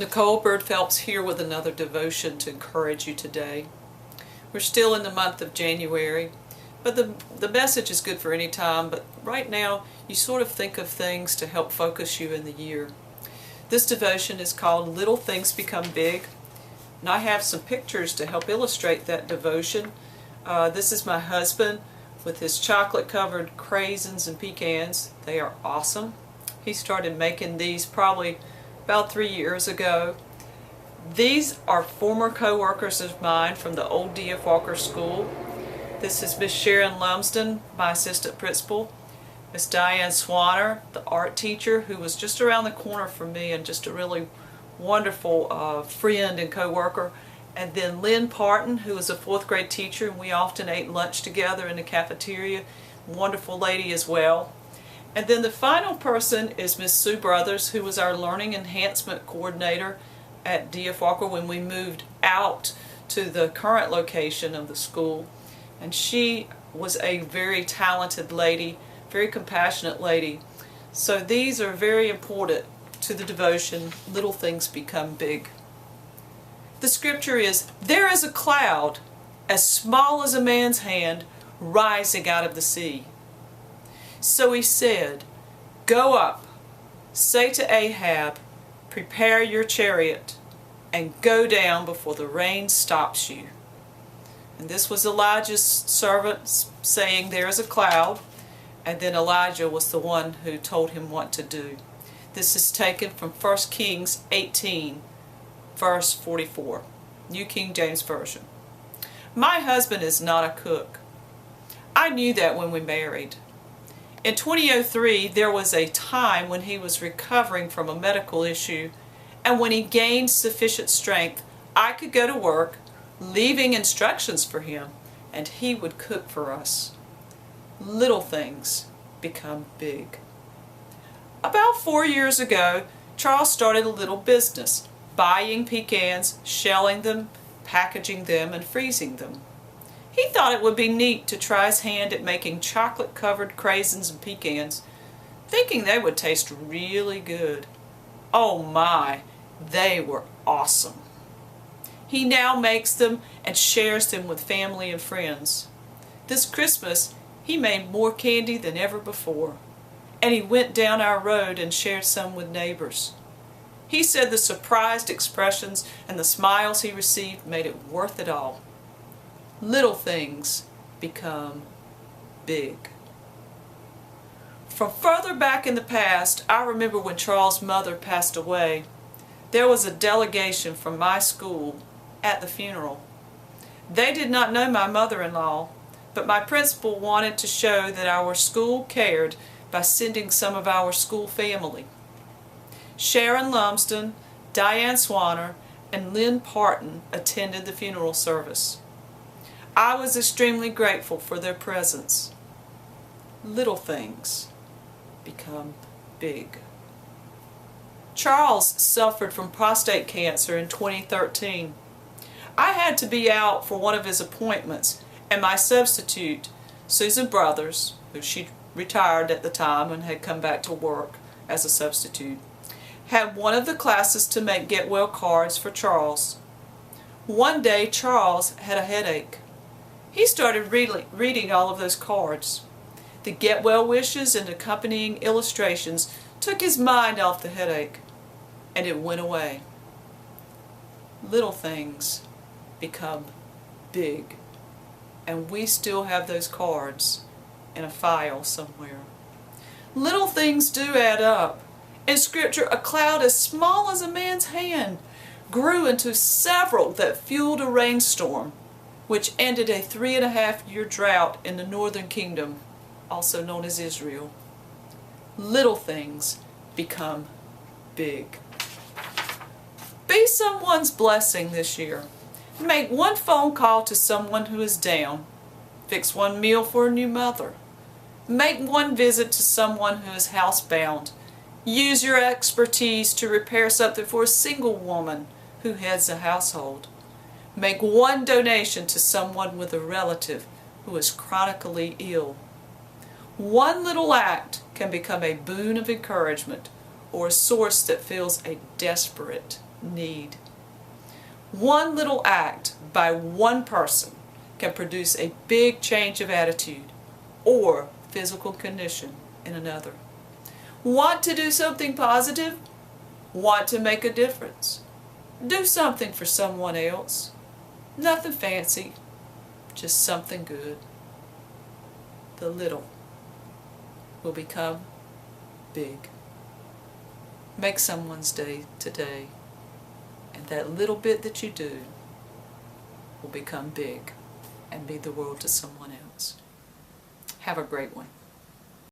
Nicole Byrd-Phelps here with another devotion to encourage you today. We're still in the month of January, but the message is good for any time, but right now you sort of think of things to help focus you in the year. This devotion is called Little Things Become Big, and I have some pictures to help illustrate that devotion. This is my husband with his chocolate-covered craisins and pecans. They are awesome. He started making these probably about 3 years ago. These are former co-workers of mine from the old D.F. Walker School. This is Miss Sharon Lumsden, my assistant principal. Miss Diane Swanner, the art teacher, who was just around the corner from me and just a really wonderful friend and co-worker. And then Lynn Parton, who was a 4th grade teacher, and we often ate lunch together in the cafeteria. Wonderful lady as well. And then the final person is Miss Sue Brothers, who was our Learning Enhancement Coordinator at D.F. Walker when we moved out to the current location of the school. And she was a very talented lady, very compassionate lady. So these are very important to the devotion, Little Things Become Big. The scripture is, "There is a cloud as small as a man's hand rising out of the sea. So he said, Go up, say to Ahab, prepare your chariot, and go down before the rain stops you." And this was Elijah's servant saying, "There is a cloud," and then Elijah was the one who told him what to do. This is taken from 1 Kings 18, verse 44, New King James Version. My husband is not a cook. I knew that when we married. In 2003, there was a time when he was recovering from a medical issue, and when he gained sufficient strength, I could go to work, leaving instructions for him, and he would cook for us. Little things become big. About 4 years ago, Charles started a little business, buying pecans, shelling them, packaging them, and freezing them. He thought it would be neat to try his hand at making chocolate-covered craisins and pecans, thinking they would taste really good. Oh my, they were awesome. He now makes them and shares them with family and friends. This Christmas, he made more candy than ever before, and he went down our road and shared some with neighbors. He said the surprised expressions and the smiles he received made it worth it all. Little things become big. From further back in the past, I remember when Charles' mother passed away, there was a delegation from my school at the funeral. They did not know my mother-in-law, but my principal wanted to show that our school cared by sending some of our school family. Sharon Lumsden, Diane Swanner, and Lynn Parton attended the funeral service. I was extremely grateful for their presence. Little things become big. Charles suffered from prostate cancer in 2013. I had to be out for one of his appointments, and my substitute, Susan Brothers, who she retired at the time and had come back to work as a substitute, had one of the classes to make get-well cards for Charles. One day Charles had a headache. He started reading all of those cards. The get-well wishes and accompanying illustrations took his mind off the headache, and it went away. Little things become big, and we still have those cards in a file somewhere. Little things do add up. In Scripture, a cloud as small as a man's hand grew into several that fueled a rainstorm, which ended a 3.5-year drought in the northern kingdom, also known as Israel. Little things become big. Be someone's blessing this year. Make one phone call to someone who is down. Fix one meal for a new mother. Make one visit to someone who is housebound. Use your expertise to repair something for a single woman who heads a household. Make one donation to someone with a relative who is chronically ill. One little act can become a boon of encouragement or a source that fills a desperate need. One little act by one person can produce a big change of attitude or physical condition in another. Want to do something positive? Want to make a difference? Do something for someone else. Nothing fancy, just something good. The little will become big. Make someone's day today, and that little bit that you do will become big and mean the world to someone else. Have a great one.